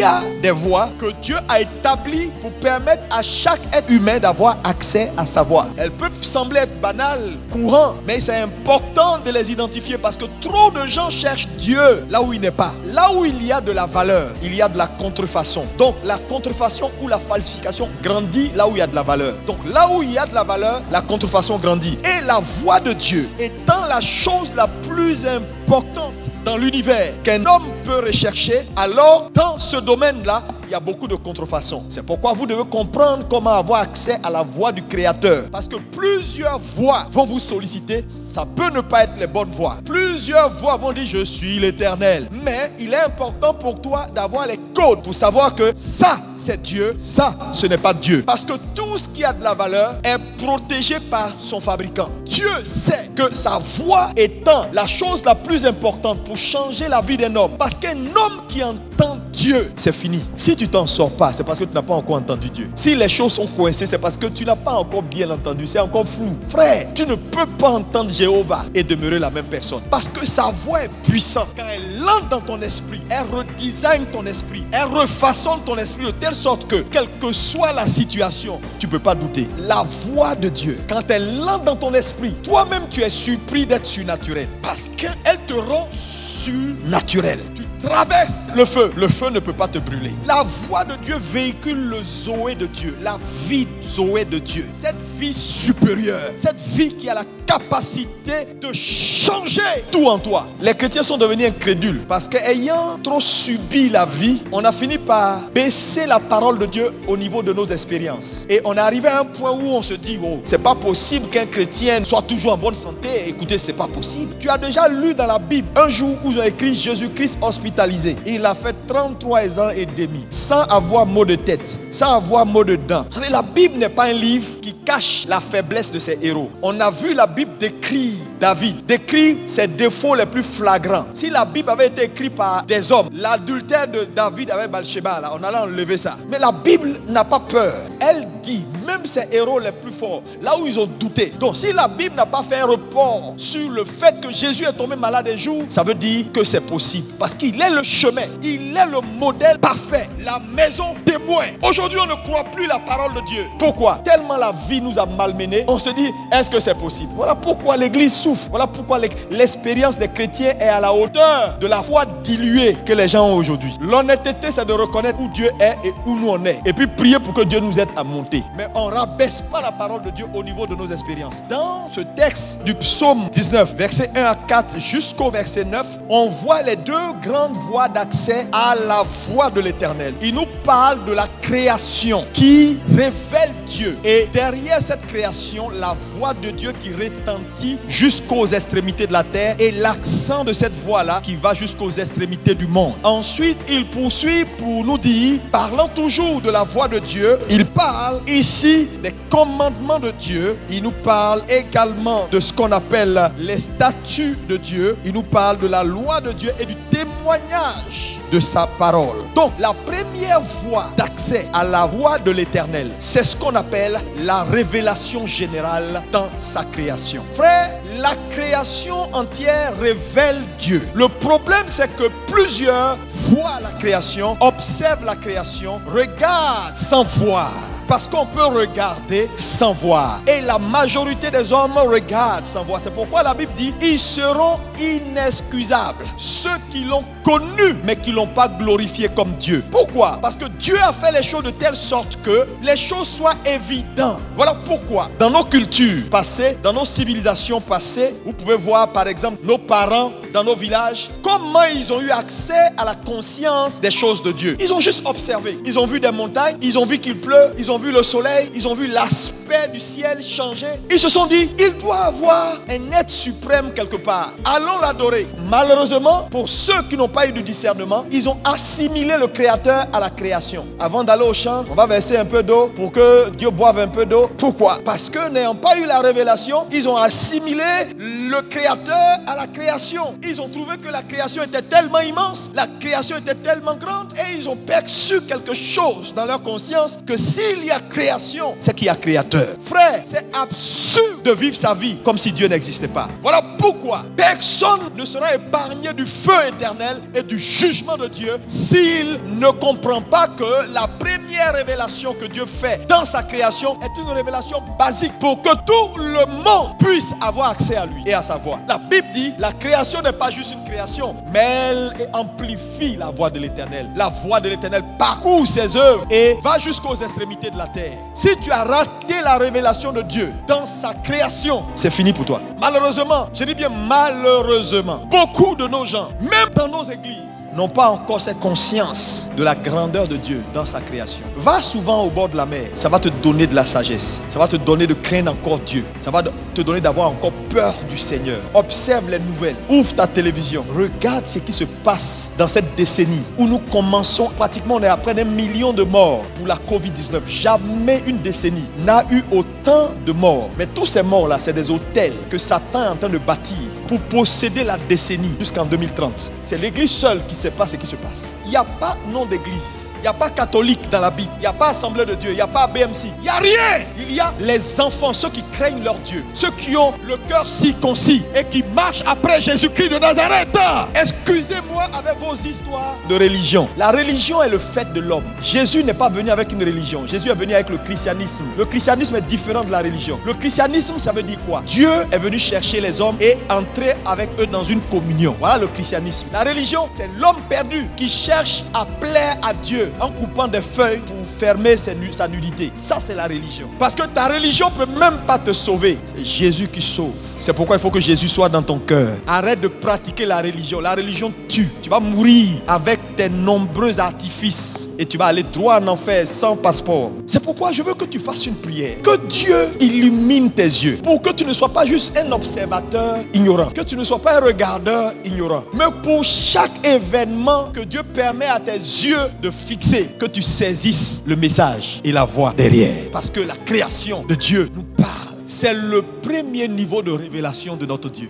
y a des voies que Dieu a établies pour permettre à chaque être humain d'avoir accès à sa voie. Elles peuvent sembler être banales, courantes, mais c'est important de les identifier parce que trop de gens cherchent Dieu là où il n'est pas. Là où il y a de la valeur, il y a de la contrefaçon. Donc la contrefaçon ou la falsification grandit là où il y a de la valeur. Donc là où il y a de la valeur, la contrefaçon grandit. Et la voix de Dieu étant la chose la plus importante dans l'univers qu'un homme peut rechercher, alors dans ce domaine-là, il y a beaucoup de contrefaçons. C'est pourquoi vous devez comprendre comment avoir accès à la voix du Créateur. Parce que plusieurs voix vont vous solliciter, ça peut ne pas être les bonnes voix. Plusieurs voix vont dire je suis l'Éternel. Mais il est important pour toi d'avoir les codes pour savoir que ça c'est Dieu, ça ce n'est pas Dieu. Parce que tout ce qui a de la valeur est protégé par son fabricant. Dieu sait que sa voix étant la chose la plus importante pour changer la vie d'un homme. Parce qu'un homme qui entend Dieu, c'est fini. Si tu t'en sors pas, c'est parce que tu n'as pas encore entendu Dieu. Si les choses sont coincées, c'est parce que tu n'as pas encore bien entendu. C'est encore flou. Frère, tu ne peux pas entendre Jéhovah et demeurer la même personne. Parce que sa voix est puissante. Quand elle entre dans ton esprit, elle redesign ton esprit. Elle refaçonne ton esprit de telle sorte que, quelle que soit la situation, tu ne peux pas douter. La voix de Dieu, quand elle entre dans ton esprit, toi-même tu es surpris d'être surnaturel. Parce qu'elle te rend surnaturel. Tu traverses le feu. Le feu ne peut pas te brûler. La voix de Dieu véhicule le Zoé de Dieu. La vie Zoé de Dieu. Cette vie supérieure. Cette vie qui a la capacité de changer tout en toi. Les chrétiens sont devenus incrédules parce qu'ayant trop subi la vie, on a fini par baisser la parole de Dieu au niveau de nos expériences. Et on est arrivé à un point où on se dit, oh, c'est pas possible qu'un chrétien soit toujours en bonne santé. Écoutez, c'est pas possible. Tu as déjà lu dans la Bible un jour où ils ont écrit Jésus-Christ hospitalisé. Il a fait 33 ans et demi sans avoir maux de tête, sans avoir maux de dents. Vous savez, la Bible n'est pas un livre qui cache la faiblesse de ses héros. On a vu la Bible décrire David, décrit ses défauts les plus flagrants. Si la Bible avait été écrite par des hommes, l'adultère de David avec Bathsheba, là, on allait enlever ça. Mais la Bible n'a pas peur. Elle dit, même ses héros les plus forts, là où ils ont douté. Donc si la Bible n'a pas fait un report sur le fait que Jésus est tombé malade un jour, ça veut dire que c'est possible. Parce qu'il est le chemin, il est le modèle parfait, la maison témoin. Aujourd'hui, on ne croit plus la parole de Dieu. Pourquoi? Tellement la vie nous a malmenés, on se dit, est-ce que c'est possible? Voilà pourquoi l'église souffre. Voilà pourquoi l'expérience des chrétiens est à la hauteur de la foi diluée que les gens ont aujourd'hui. L'honnêteté, c'est de reconnaître où Dieu est et où nous on est. Et puis prier pour que Dieu nous aide à monter. Mais on ne rabaisse pas la parole de Dieu au niveau de nos expériences. Dans ce texte du psaume 19, verset 1 à 4 jusqu'au verset 9, on voit les deux grandes voies d'accès à la voix de l'Éternel. Il nous parle de la création qui révèle Dieu. Et derrière cette création, la voix de Dieu qui retentit jusqu'aux extrémités de la terre et l'accent de cette voix-là qui va jusqu'aux extrémités du monde. Ensuite, il poursuit pour nous dire, parlant toujours de la voix de Dieu, il parle ici des commandements de Dieu. Il nous parle également de ce qu'on appelle les statuts de Dieu. Il nous parle de la loi de Dieu et du témoignage de sa parole. Donc, la première voie d'accès à la voix de l'Éternel, c'est ce qu'on appelle la révélation générale dans sa création. Frère, la création entière révèle Dieu. Le problème, c'est que plusieurs voient la création, observent la création, regardent sans voir. Parce qu'on peut regarder sans voir. Et la majorité des hommes regardent sans voir. C'est pourquoi la Bible dit, ils seront inexcusables. Ceux qui l'ont connu, mais qui ne l'ont pas glorifié comme Dieu. Pourquoi? Parce que Dieu a fait les choses de telle sorte que les choses soient évidentes. Voilà pourquoi, dans nos cultures passées, dans nos civilisations passées, vous pouvez voir par exemple nos parents dans nos villages, comment ils ont eu accès à la conscience des choses de Dieu. Ils ont juste observé. Ils ont vu des montagnes, ils ont vu qu'il pleut, ils ont vu le soleil, ils ont vu l'aspect du ciel changer. Ils se sont dit, il doit avoir un être suprême quelque part. Allons l'adorer. Malheureusement, pour ceux qui n'ont pas eu de discernement, ils ont assimilé le Créateur à la création. Avant d'aller au champ, on va verser un peu d'eau pour que Dieu boive un peu d'eau. Pourquoi? Parce que n'ayant pas eu la révélation, ils ont assimilé le Créateur à la création. Ils ont trouvé que la création était tellement immense, la création était tellement grande, et ils ont perçu quelque chose dans leur conscience que s'il y a création, c'est qu'il y a créateur. Frère, c'est absurde de vivre sa vie comme si Dieu n'existait pas. Voilà pourquoi personne ne sera épargné du feu éternel et du jugement de Dieu s'il ne comprend pas que la première révélation que Dieu fait dans sa création est une révélation basique pour que tout le monde puisse avoir accès à lui et à sa voix. La Bible dit, la création n'est pas juste une création, mais elle amplifie la voix de l'Éternel. La voix de l'Éternel parcourt ses œuvres et va jusqu'aux extrémités de la terre. Si tu as raté la révélation de Dieu dans sa création, c'est fini pour toi. Malheureusement, je dis bien malheureusement, beaucoup de nos gens, même dans nos églises, n'ont pas encore cette conscience de la grandeur de Dieu dans sa création. Va souvent au bord de la mer, ça va te donner de la sagesse, ça va te donner de craindre encore Dieu, ça va te donner d'avoir encore peur du Seigneur. Observe les nouvelles, ouvre ta télévision, regarde ce qui se passe dans cette décennie où nous commençons, pratiquement on est après 1 million de morts pour la Covid-19. Jamais une décennie n'a eu autant de morts. Mais tous ces morts là, c'est des hôtels que Satan est en train de bâtir pour posséder la décennie jusqu'en 2030. C'est l'église seule qui sait pas ce qui se passe. Il n'y a pas nom d'église. Il n'y a pas catholique dans la Bible. Il n'y a pas Assemblée de Dieu. Il n'y a pas BMC. Il n'y a rien. Il y a les enfants, ceux qui craignent leur Dieu. Ceux qui ont le cœur circoncis et qui marchent après Jésus-Christ de Nazareth. Excusez-moi avec vos histoires de religion. La religion est le fait de l'homme. Jésus n'est pas venu avec une religion. Jésus est venu avec le christianisme. Le christianisme est différent de la religion. Le christianisme, ça veut dire quoi? Dieu est venu chercher les hommes et entrer avec eux dans une communion. Voilà le christianisme. La religion, c'est l'homme perdu qui cherche à plaire à Dieu en coupant des feuilles pour fermer sa nudité. Ça, c'est la religion. Parce que ta religion ne peut même pas te sauver. C'est Jésus qui sauve. C'est pourquoi il faut que Jésus soit dans ton cœur. Arrête de pratiquer la religion. La religion tue. Tu vas mourir avec tes nombreux artifices et tu vas aller droit en enfer sans passeport. C'est pourquoi je veux que tu fasses une prière. Que Dieu illumine tes yeux pour que tu ne sois pas juste un observateur ignorant. Que tu ne sois pas un regardeur ignorant. Mais pour chaque événement que Dieu permet à tes yeux de fixer, que tu saisisses le message et la voix derrière. Parce que la création de Dieu nous parle. C'est le premier niveau de révélation de notre Dieu.